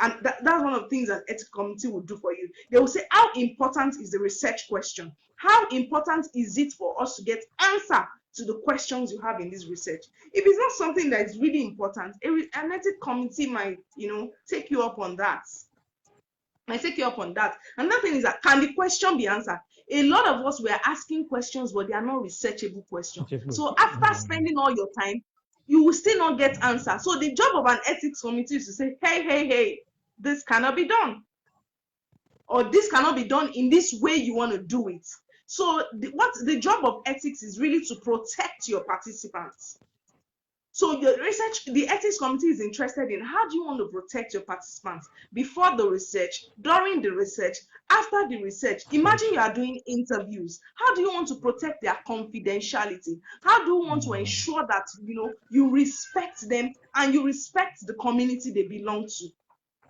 And that's one of the things that ethics committee will do for you. They will say, how important is the research question? How important is it for us to get answer to the questions you have in this research? If it's not something that is really important, an ethics committee might, take you up on that. Another thing is that, can the question be answered? A lot of us were asking questions, but they are not researchable questions. So after spending all your time, you will still not get answers. So the job of an ethics committee is to say, hey, this cannot be done, or this cannot be done in this way you want to do it. So what the job of ethics is really to protect your participants. So the ethics committee is interested in, how do you want to protect your participants before the research, during the research, after the research? Imagine you are doing interviews. How do you want to protect their confidentiality? How do you want to ensure that you respect them and you respect the community they belong to?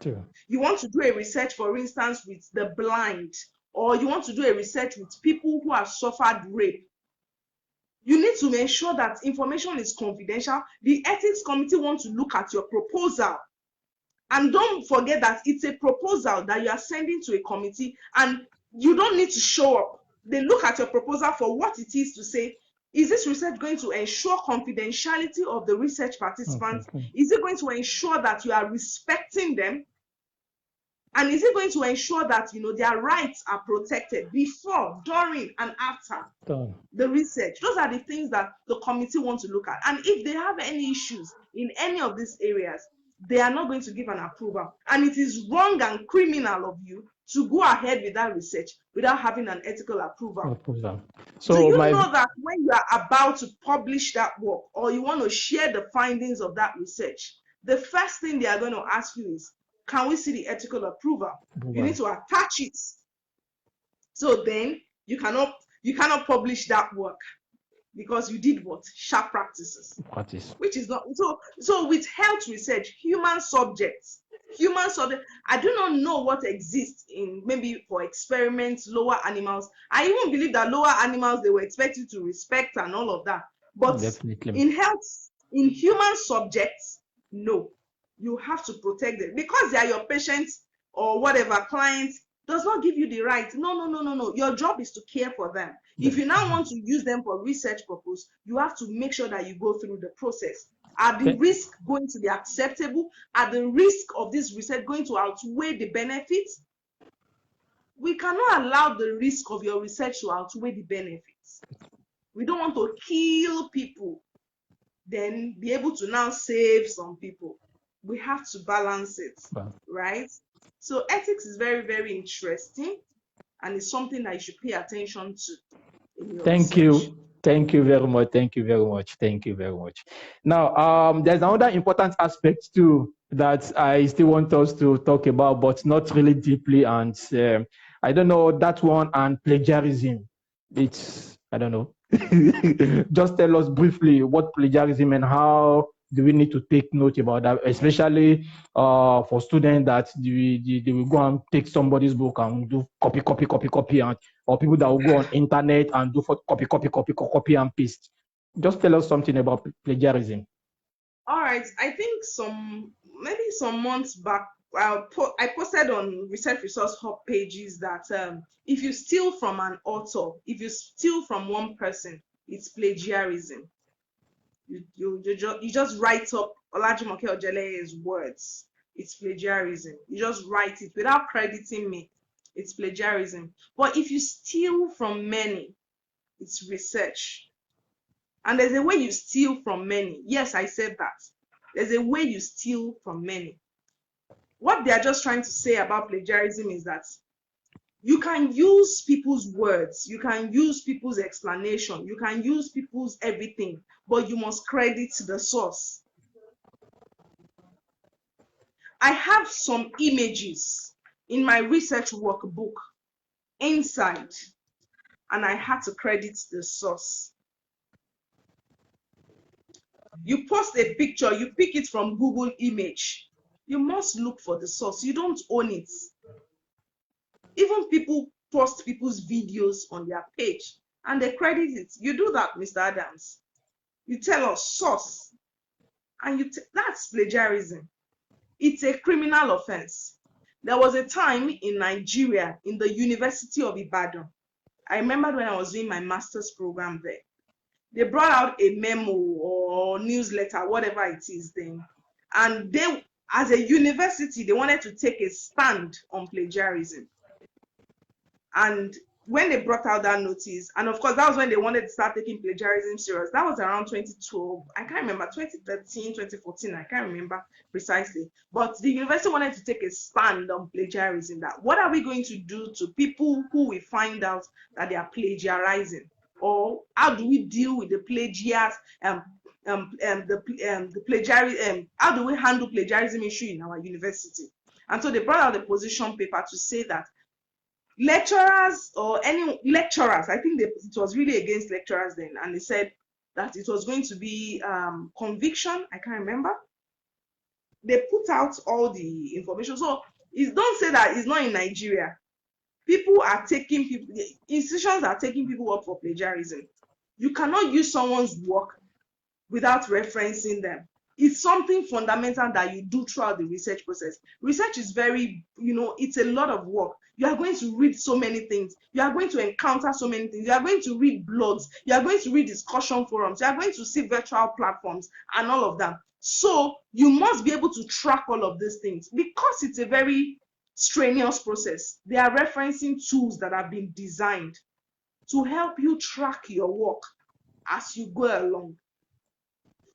True. You want to do a research, for instance, with the blind, or you want to do a research with people who have suffered rape. You need to make sure that information is confidential. The ethics committee wants to look at your proposal. And don't forget that it's a proposal that you are sending to a committee, and you don't need to show up. They look at your proposal for what it is, to say, is this research going to ensure confidentiality of the research participants? Okay. Is it going to ensure that you are respecting them? And is it going to ensure that their rights are protected before, during, and after the research? Those are the things that the committee wants to look at. And if they have any issues in any of these areas, they are not going to give an approval. And it is wrong and criminal of you to go ahead with that research without having an ethical approval. So you know that when you are about to publish that work, or you want to share the findings of that research, the first thing they are going to ask you is, can we see the ethical approval? You need to attach it. So then you cannot publish that work, because you did what? Sharp practices. Which is not so with health research, human subjects. I do not know what exists in, maybe for experiments, lower animals. I even believe that lower animals, they were expected to respect and all of that. But definitely, in health, in human subjects, no. You have to protect them, because they are your patients or whatever clients. Does not give you the right. No. Your job is to care for them. If you now want to use them for research purpose, you have to make sure that you go through the process. Are the risk going to be acceptable? Are the risk of this research going to outweigh the benefits? We cannot allow the risk of your research to outweigh the benefits. We don't want to kill people, then be able to now save some people. We have to balance it, right? So ethics is very, very interesting, and it's something that you should pay attention to. Thank you very much. Now, there's another important aspect too that I still want us to talk about, but not really deeply. And I don't know that one, and plagiarism. I don't know. Just tell us briefly what plagiarism, and how do we need to take note about that, especially for students that they will go and take somebody's book and do copy, and, or people that will go on internet and do copy and paste. Just tell us something about plagiarism. All right, I think maybe some months back, I posted on Research Resource Hub pages that if you steal from an author, if you steal from one person, it's plagiarism. You just write up Olajumoke Ojeleye's words. It's plagiarism. You just write it without crediting me. It's plagiarism. But if you steal from many, it's research. And there's a way you steal from many. Yes, I said that. There's a way you steal from many. What they're just trying to say about plagiarism is that you can use people's words, you can use people's explanation, you can use people's everything, but you must credit the source. I have some images in my research workbook inside, and I had to credit the source. You post a picture, you pick it from Google image. You must look for the source. You don't own it. Even people post people's videos on their page and they credit it. You do that, Mr. Adams. You tell us source, and that's plagiarism. It's a criminal offense. There was a time in Nigeria, in the University of Ibadan. I remember when I was doing my master's program there. They brought out a memo or newsletter, whatever it is then. And they, as a university, they wanted to take a stand on plagiarism. And when they brought out that notice, and of course, that was when they wanted to start taking plagiarism serious. That was around 2012. I can't remember, 2013, 2014. I can't remember precisely. But the university wanted to take a stand on plagiarism. That what are we going to do to people who we find out that they are plagiarizing? Or how do we deal with the plagiars, the plagiarism? How do we handle plagiarism issue in our university? And so they brought out the position paper to say that lecturers or any lecturers, I think it was really against lecturers then, and they said that it was going to be conviction. I can't remember. They put out all the information. So don't say that it's not in Nigeria. People are taking people, the institutions are taking people up for plagiarism. You cannot use someone's work without referencing them. It's something fundamental that you do throughout the research process. Research is very, it's a lot of work. You are going to read so many things. You are going to encounter so many things. You are going to read blogs. You are going to read discussion forums. You are going to see virtual platforms and all of that. So you must be able to track all of these things because it's a very strenuous process. They are referencing tools that have been designed to help you track your work as you go along.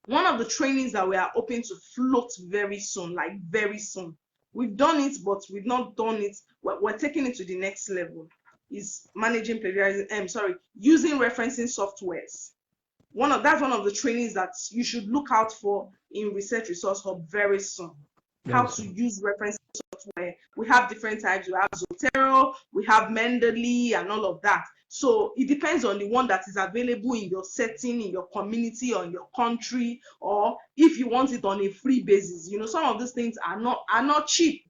One of the trainings that we are hoping to float very soon, like very soon. We've done it, but we've not done it. We're taking it to the next level. Is managing plagiarism. Using referencing softwares. That's one of the trainings that you should look out for in Research Resource Hub very soon. How to use referencing software. We have different types. We have Zotero, we have Mendeley, and all of that. So it depends on the one that is available in your setting, in your community, or in your country, or if you want it on a free basis. Some of these things are not cheap.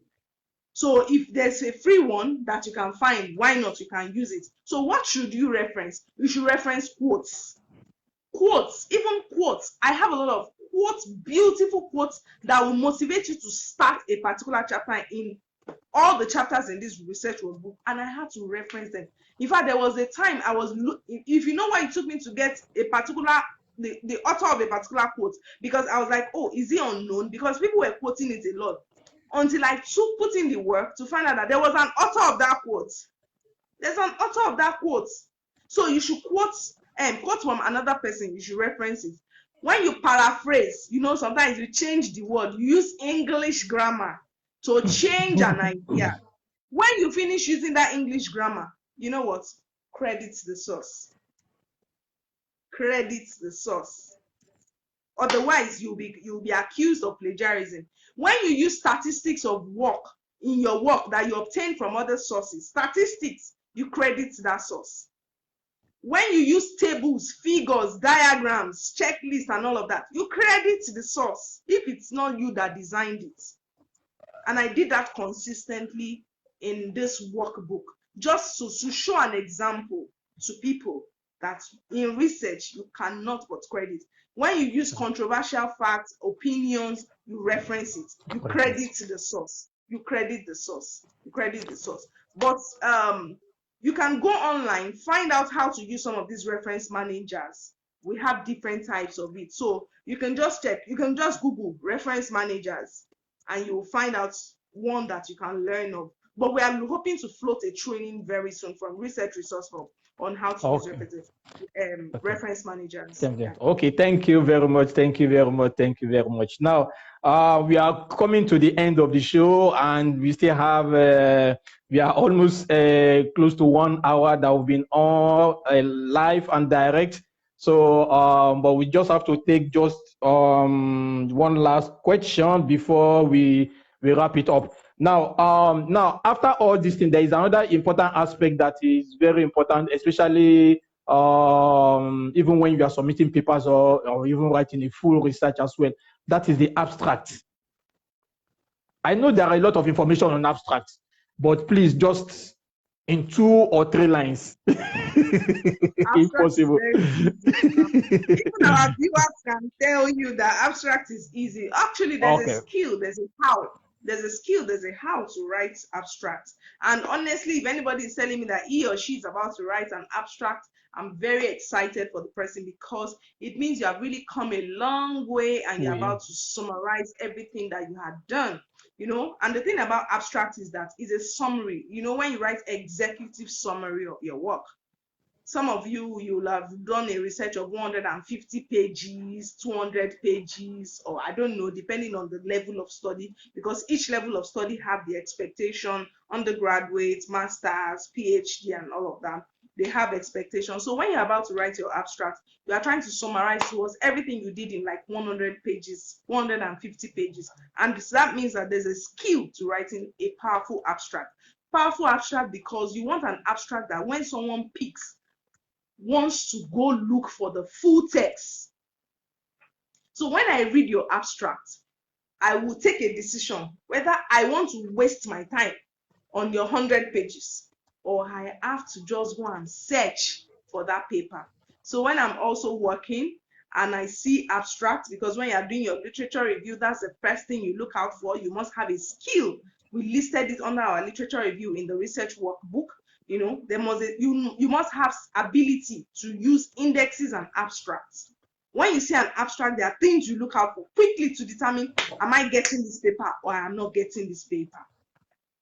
So if there's a free one that you can find, why not? You can use it. So what should you reference? You should reference quotes. Even quotes. I have a lot of quotes, beautiful quotes that will motivate you to start a particular chapter in all the chapters in this research workbook, and I had to reference them. In fact, there was a time I was if you know why it took me to get a particular the author of a particular quote, because I was like, oh, is he unknown? Because people were quoting it a lot until I put in the work to find out that there was an author of that quote. There's an author of that quote. So you should quote from another person. You should reference it. When you paraphrase, sometimes you change the word. You use English grammar to change an idea. When you finish using that English grammar, you know what? Credit the source. Credit the source. Otherwise, you'll be accused of plagiarism. When you use statistics of work in your work that you obtain from other sources, statistics, you credit that source. When you use tables, figures, diagrams, checklists, and all of that, you credit the source if it's not you that designed it. And I did that consistently in this workbook, just to show an example to people that in research, you cannot but credit. When you use controversial facts, opinions, you reference it. You credit the source. You credit the source. You credit the source. But you can go online, find out how to use some of these reference managers. We have different types of it. So you can just check. You can just Google reference managers, and you'll find out one that you can learn of. But we are hoping to float a training very soon from Research Resource Hub on how to use reference managers. Okay, thank you very much. Thank you very much. Thank you very much. Now, we are coming to the end of the show, and we still have, we are almost close to 1 hour that we've been on live and direct. So, but we just have to take just one last question before we wrap it up. Now, after all this thing, there is another important aspect that is very important, especially even when you are submitting papers or even writing a full research as well. That is the abstract. I know there are a lot of information on abstracts, but please just in 2 or 3 lines, if possible. Even our viewers can tell you that abstract is easy. Actually, there's a skill, there's a how there's a skill, there's a how to write abstract. And honestly, if anybody is telling me that he or she is about to write an abstract, I'm very excited for the person, because it means you have really come a long way and you're about to summarize everything that you had done. And the thing about abstract is that it's a summary. When you write executive summary of your work, some of you'll have done a research of 150 pages, 200 pages, or I don't know, depending on the level of study, because each level of study have the expectation. Undergraduate, masters, PhD, and all of that, they have expectations. So when you're about to write your abstract, you are trying to summarize towards everything you did in like 100 pages, 150 pages. And that means that there's a skill to writing a powerful abstract. Powerful abstract because you want an abstract that when someone picks, wants to go look for the full text. So when I read your abstract, I will take a decision whether I want to waste my time on your 100 pages or I have to just go and search for that paper. So when I'm also working and I see abstract, because when you're doing your literature review, that's the first thing you look out for. You must have a skill. We listed it under our literature review in the research workbook. You must have ability to use indexes and abstracts. When you see an abstract, there are things you look out for quickly to determine, am I getting this paper or I am not getting this paper?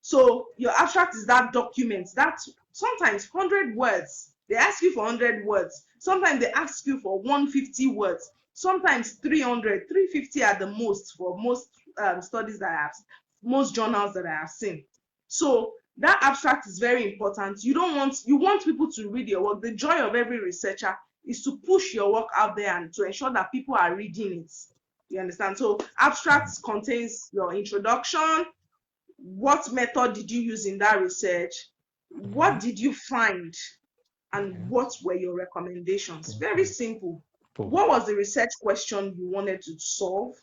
So your abstract is that document that sometimes 100 words, they ask you for 100 words. Sometimes they ask you for 150 words. Sometimes 300, 350 are the most for most studies that I have, most journals that I have seen. So that abstract is very important. You want people to read your work. The joy of every researcher is to push your work out there and to ensure that people are reading it. You understand? So abstracts contains your introduction. What method did you use in that research? What did you find? And what were your recommendations? Very simple. What was the research question you wanted to solve?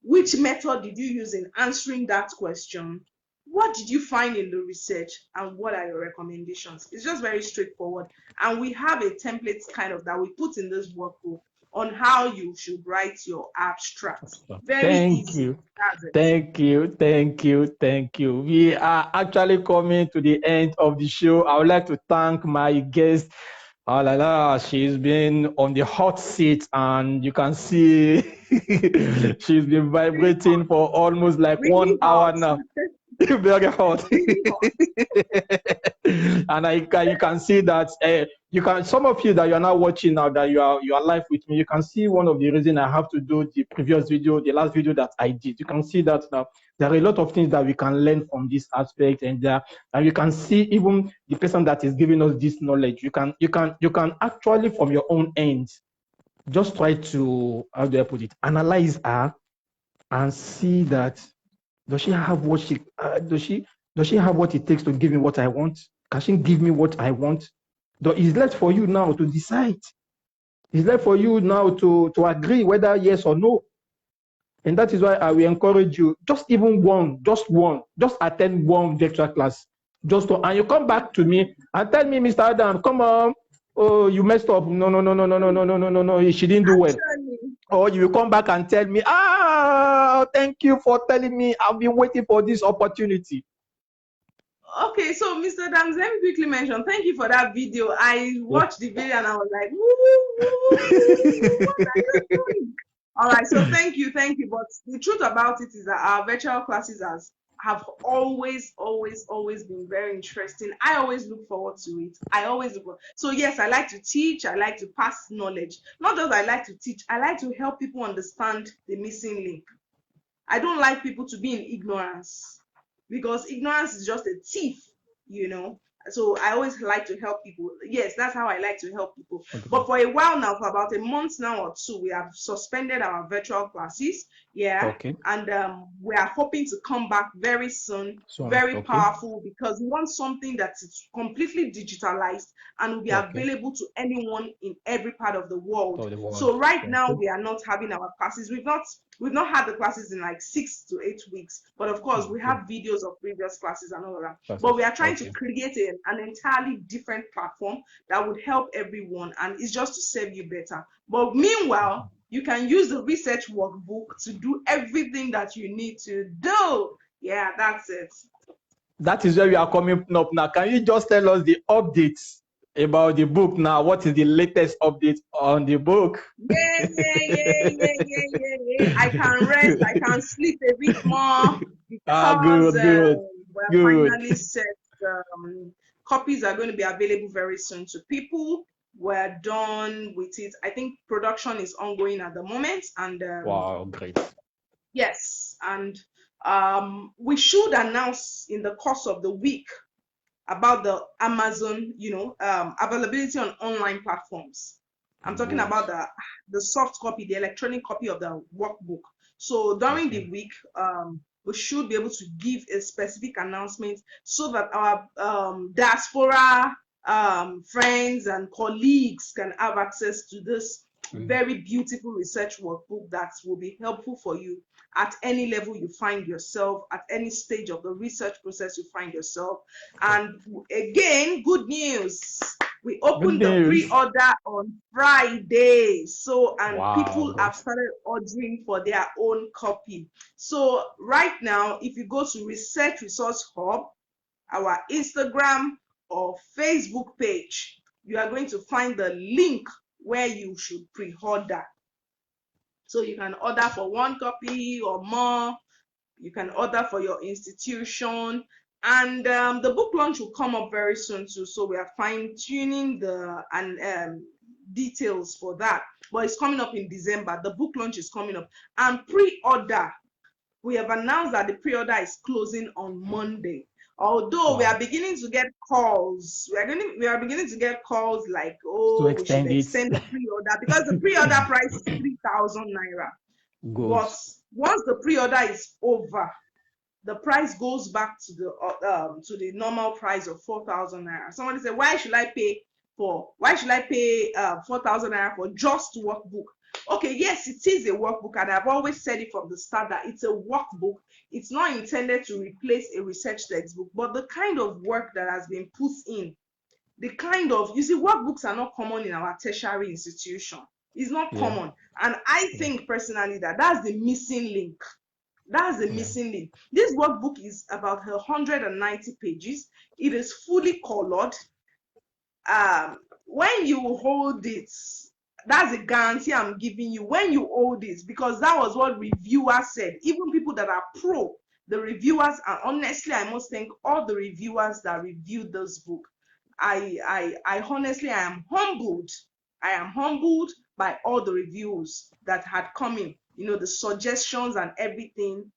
Which method did you use in answering that question? What did you find in the research? And what are your recommendations? It's just very straightforward. And we have a template kind of that we put in this workbook on how you should write your abstract. Very easy. Thank you. We are actually coming to the end of the show. I would like to thank my guest. Oh la la, she's been on the hot seat and you can see she's been vibrating for almost like really 1 hour now. Very hot. And you can see that some of you that you're now watching now, that you are live with me, you can see one of the reasons I have to do the previous video, the last video that I did. You can see that now there are a lot of things that we can learn from this aspect, and you can see even the person that is giving us this knowledge. You can actually from your own end just try to, how do I put it, analyze her and see that does she have what does she have what it takes to give me what I want? Can she give me what I want? It's left for you now to decide. It's left for you now to agree whether yes or no. And that is why I will encourage you, just attend one virtual class. And you come back to me and tell me, Mr. Adam, come on, oh, you messed up. No, she didn't do well. Or you will come back and tell me, thank you for telling me. I've been waiting for this opportunity. Okay, so Mr. Dams, let me quickly mention, thank you for that video. I watched the video and I was like, what are you doing? All right, so thank you. But the truth about it is that our virtual classes have always been very interesting. I always look forward to it. So yes, I like to teach. I like to pass knowledge. Not just I like to teach. I like to help people understand the missing link. I don't like people to be in ignorance, because ignorance is just a thief, So I always like to help people. Yes, that's how I like to help people. Okay. But for a while now, for about a month now or two, we have suspended our virtual classes. Yeah. Okay. And we are hoping to come back very soon. Very powerful, because we want something that is completely digitalized and will be available to anyone in every part of the world. So right now we are not having our classes. We've not had the classes in like 6 to 8 weeks, but of course we have videos of previous classes and all of that. But we are trying to create an entirely different platform that would help everyone, and it's just to serve you better. But meanwhile, you can use the research workbook to do everything that you need to do. Yeah, that's it. That is where we are coming up now. Can you just tell us the updates about the book now? What is the latest update on the book? Yeah. I can rest. I can sleep a bit more because we're good. finally set. Copies are going to be available very soon to people. We're done with it. I think production is ongoing at the moment, and Wow, great. yes, and we should announce in the course of the week about the Amazon, availability on online platforms. I'm talking about the soft copy, the electronic copy of the workbook. So during the week, we should be able to give a specific announcement so that our diaspora friends and colleagues can have access to this very beautiful research workbook that will be helpful for you at any level you find yourself, at any stage of the research process you find yourself. And again, good news. We opened the pre-order on Friday. So, and people have started ordering for their own copy. So right now, if you go to Research Resource Hub, our Instagram or Facebook page, you are going to find the link where you should pre-order. So you can order for 1 copy or more. You can order for your institution. And the book launch will come up very soon too. So we are fine-tuning the details for that. But it's coming up in December. The book launch is coming up. And pre-order, we have announced that the pre-order is closing on Monday. Although we are beginning to get calls, we are beginning to get calls like, we should extend the pre-order because the pre-order price is 3,000 naira. But once the pre-order is over, the price goes back to the normal price of 4,000 naira. Somebody said, why should I pay 4,000 naira for just workbook? Okay, yes, it is a workbook, and I've always said it from the start that it's a workbook. It's not intended to replace a research textbook, but the kind of work that has been put in, you see, workbooks are not common in our tertiary institution. It's not common. And I think personally that's the missing link. That's the missing link. This workbook is about 190 pages. It is fully colored. When you hold it, that's a guarantee I'm giving you. When you hold it, because that was what reviewers said, even people that are pro, the reviewers, and honestly, I must thank all the reviewers that reviewed this book. I honestly, I am humbled. I am humbled by all the reviews that had come in, the suggestions and everything.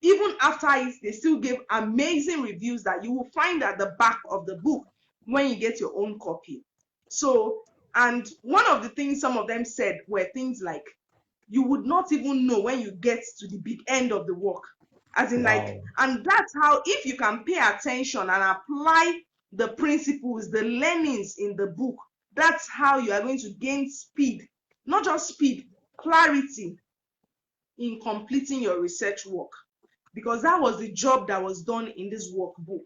Even after it, they still gave amazing reviews that you will find at the back of the book when you get your own copy. So, and one of the things some of them said were things like, you would not even know when you get to the big end of the work. As in and that's how, if you can pay attention and apply the principles, the learnings in the book, that's how you are going to gain speed, not just speed, clarity in completing your research work, because that was the job that was done in this workbook.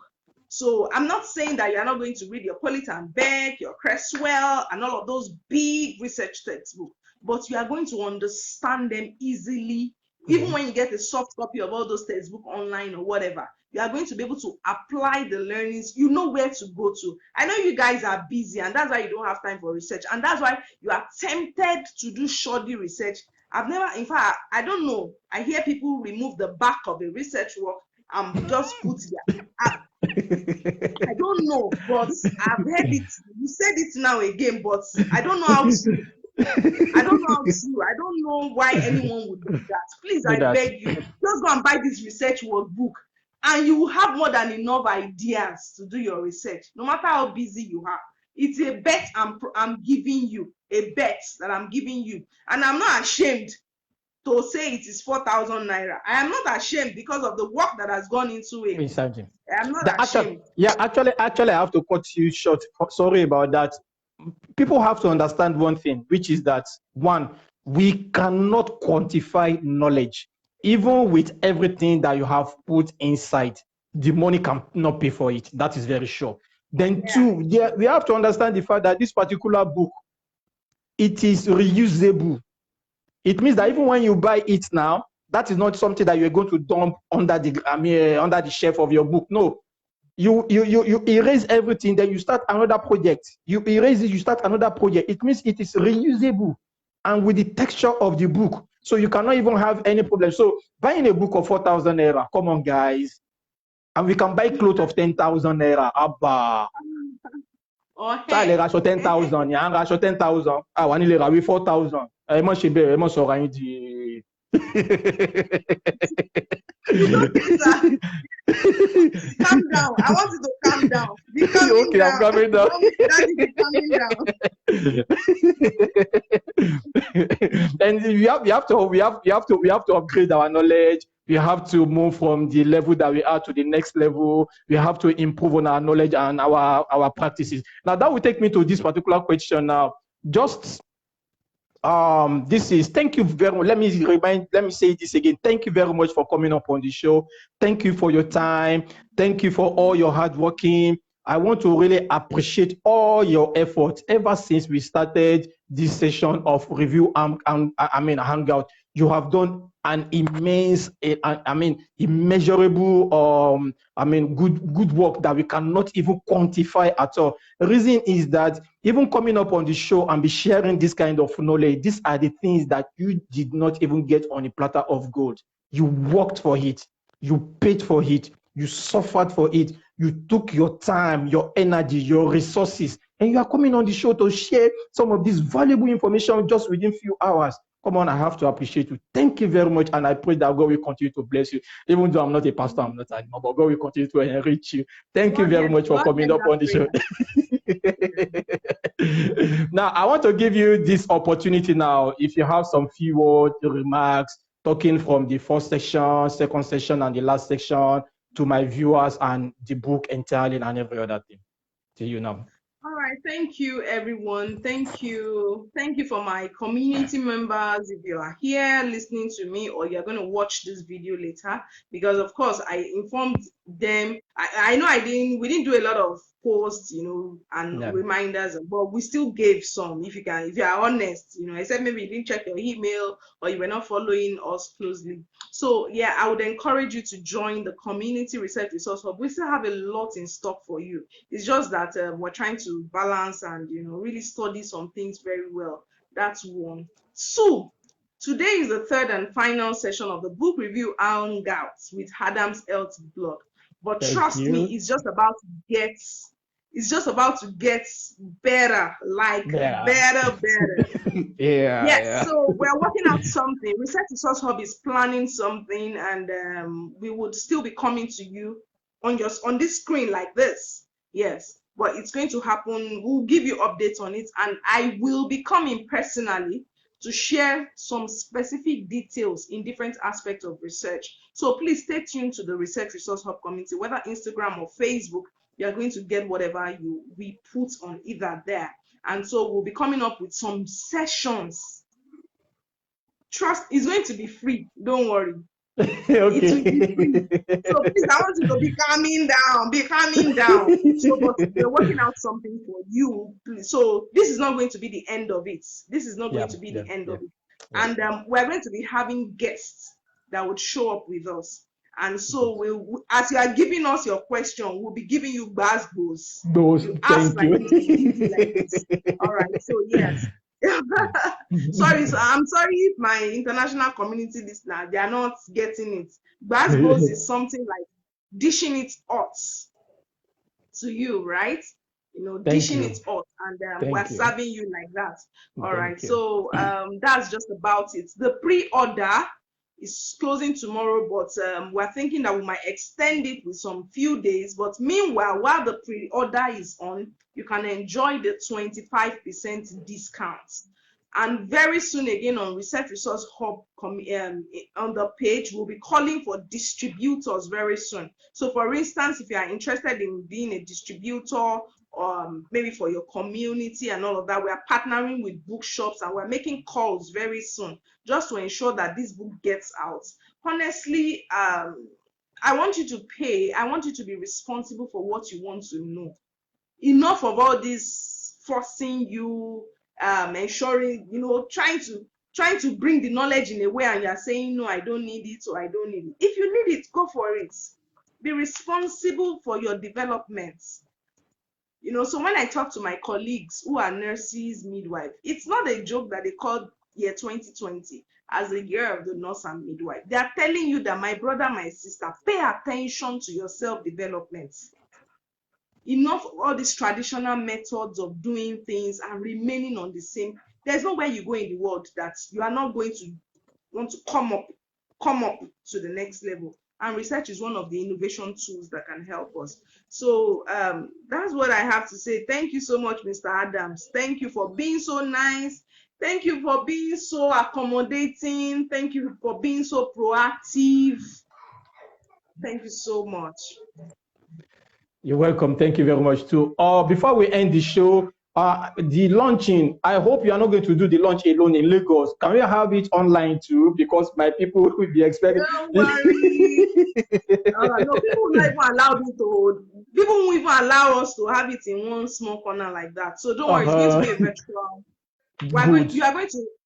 So I'm not saying that you're not going to read your Politan Beck, your Cresswell, and all of those big research textbooks, but you are going to understand them easily. Even when you get a soft copy of all those textbooks online or whatever, you are going to be able to apply the learnings. You know where to go to. I know you guys are busy, and that's why you don't have time for research, and that's why you are tempted to do shoddy research. In fact, I don't know. I hear people remove the back of a research work and just put there. I don't know, but I've heard it. You said it now again, but I don't know how to. I don't know why anyone would do that. Please, I beg you, just go and buy this research workbook, and you will have more than enough ideas to do your research, no matter how busy you are. It's a bet I'm giving you, a bet that I'm giving you, and I'm not ashamed to say it is 4,000 naira. I am not ashamed because of the work that has gone into it. I'm not ashamed. Actually, I have to cut you short. Sorry about that. People have to understand one thing, which is that, one, we cannot quantify knowledge. Even with everything that you have put inside, the money cannot pay for it. That is very sure. Then two, we have to understand the fact that this particular book, it is reusable. It means that even when you buy it now, That is not something that you're going to dump under the shelf of your book. No, you erase everything, then you start another project. You erase it, you start another project. It means it is reusable and with the texture of the book. So you cannot even have any problem. So buying a book of 4,000 naira, come on, guys. And we can buy clothes of 10,000 naira. Abba. Or Ça, les hair. rachète 10,000. Il y a un rachète 10,000. Ah, on les rachète 4,000. Et moi, je suis bien. Moi, je suis rien dit. Calm down. I want you to calm down. Be calming Okay, down. I'm coming down. Daddy, be calming down. And we have to upgrade our knowledge. We have to move from the level that we are to the next level. We have to improve on our knowledge and our practices. Now that will take me to this particular question now. Just this is, thank you very much. Let me say this again. Thank you very much for coming up on the show. Thank you for your time. Thank you for all your hard working. I want to really appreciate all your efforts ever since we started this session of review Hangout. You have done an immense, immeasurable, good work that we cannot even quantify at all. The reason is that even coming up on the show and be sharing this kind of knowledge, these are the things that you did not even get on a platter of gold. You worked for it. You paid for it. You suffered for it. You took your time, your energy, your resources, and you are coming on the show to share some of this valuable information just within a few hours. Come on, I have to appreciate you. Thank you very much. And I pray that God will continue to bless you. Even though I'm not a pastor, I'm not anymore, but God will continue to enrich you. Thank you very much for coming up on the show. Now, I want to give you this opportunity now. If you have some few words, remarks, talking from the first section, second section, and the last section to my viewers and the book entirely and every other thing. To you now. All right, thank you, everyone. Thank you for my community members. If you are here listening to me or you're going to watch this video later, because of course I informed them. I know we didn't do a lot of posts, and reminders, but we still gave some. If you are honest, except maybe you didn't check your email or you were not following us closely. So yeah, I would encourage you to join the Community Research Resource Hub. We still have a lot in stock for you. It's just that we're trying to balance and really study some things very well. That's one. So today is the third and final session of the book review Hangout with Adam's Health blog. But trust me, it's just about to get better, better. Yeah. So we're working out something. Research Resource Hub is planning something, and we would still be coming to you on this screen like this. Yes, but it's going to happen. We'll give you updates on it, and I will be coming personally to share some specific details in different aspects of research. So please stay tuned to the Research Resource Hub community, whether Instagram or Facebook. You are going to get whatever we put on either there. And so we'll be coming up with some sessions. Trust, it's going to be free. Don't worry. Okay. It will be free. So please, I want you to be calming down. So, but we're working out something for you. Please. So this is not going to be the end of it. And we're going to be having guests that would show up with us. And so as you are giving us your question, we'll be giving you basketballs. Thank you. Like this. All right. So yes. Sorry, so I'm sorry if my international community listeners, they are not getting it. Basketballs is something like dishing it hot to you, right? Dishing it hot, and we're serving you like that. All right. So that's just about it. The pre-order is closing tomorrow, but we're thinking that we might extend it with some few days. But meanwhile, while the pre-order is on, you can enjoy the 25% discount. And very soon again on Research Resource Hub on the page, we'll be calling for distributors very soon. So for instance, if you are interested in being a distributor, maybe for your community and all of that, we are partnering with bookshops and we're making calls very soon just to ensure that this book gets out. Honestly, I want you to pay. I want you to be responsible for what you want to know. Enough of all this forcing you, ensuring, trying to trying to bring the knowledge in a way and you're saying, no, I don't need it, or I don't need it. If you need it, go for it. Be responsible for your development. You know, so when I talk to my colleagues who are nurses, midwife, it's not a joke that they call year 2020 as the year of the nurse and midwife. They are telling you that, my brother, my sister, pay attention to your self-development. Enough of all these traditional methods of doing things and remaining on the same. There's nowhere you go in the world that you are not going to want to come up to the next level. And research is one of the innovation tools that can help us. So that's what I have to say. Thank you so much, Mr. Adams. Thank you for being so nice. Thank you for being so accommodating. Thank you for being so proactive. Thank you so much. You're welcome. Thank you very much too. Before we end the show, the launching, I hope you are not going to do the launch alone in Lagos. Can we have it online too? Because my people will be expecting. Don't worry. No, people will not even allow me to. People won't even allow us to have it in one small corner like that. So don't worry, it's going to be a virtual.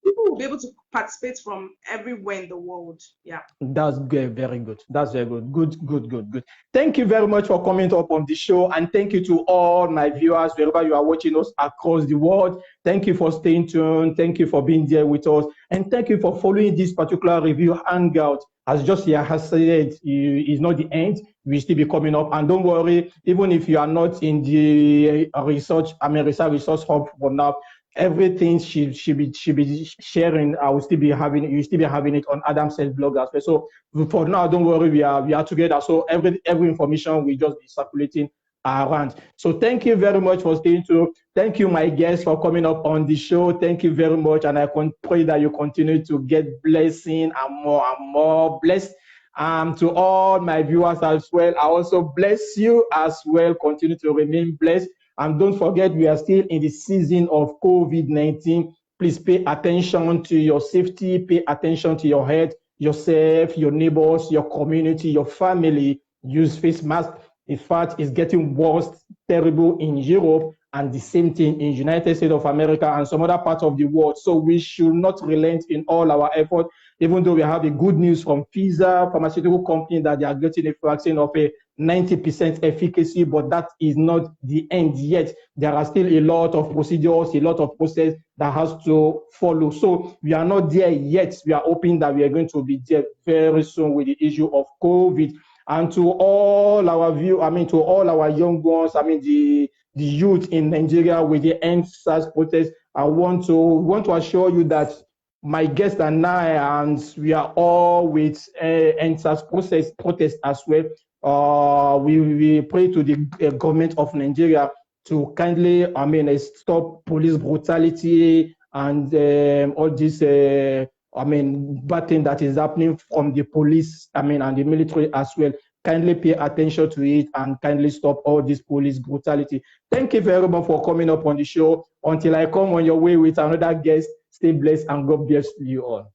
People will be able to participate from everywhere in the world. Yeah. That's good. Very good. That's very good. Good. Thank you very much for coming up on the show. And thank you to all my viewers, wherever you are watching us across the world. Thank you for staying tuned. Thank you for being there with us. And thank you for following this particular review hangout. As Josia has said, it's not the end. We still be coming up. And don't worry, even if you are not in the research resource hub for now, everything she be sharing, I will still be having it. You still be having it on Adam's blog as well. So for now, don't worry, we are together. So every information will just be circulating around. So thank you very much for staying tuned. Thank you, my guests, for coming up on the show. Thank you very much, and I can pray that you continue to get blessing and more blessed. To all my viewers as well, I also bless you as well. Continue to remain blessed. And don't forget, we are still in the season of COVID-19. Please pay attention to your safety, pay attention to your health, yourself, your neighbors, your community, your family. Use face masks. In fact, it's getting worse, terrible in Europe, and the same thing in United States of America and some other parts of the world. So we should not relent in all our efforts, even though we have a good news from Pfizer, pharmaceutical company, that they are getting a vaccine of a 90% efficacy, but that is not the end yet. There are still a lot of procedures, a lot of process that has to follow. So we are not there yet. We are hoping that we are going to be there very soon with the issue of COVID. And to all our to all our young ones, the youth in Nigeria with the End SARS protest, I want to assure you that my guest and I, and we are all with End SARS protest as well. We pray to the government of Nigeria to kindly, stop police brutality and all this, bad thing that is happening from the police, and the military as well. Kindly pay attention to it and kindly stop all this police brutality. Thank you very much for coming up on the show. Until I come on your way with another guest, stay blessed and God bless you all.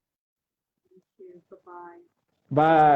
Thank you. Bye-bye. Bye.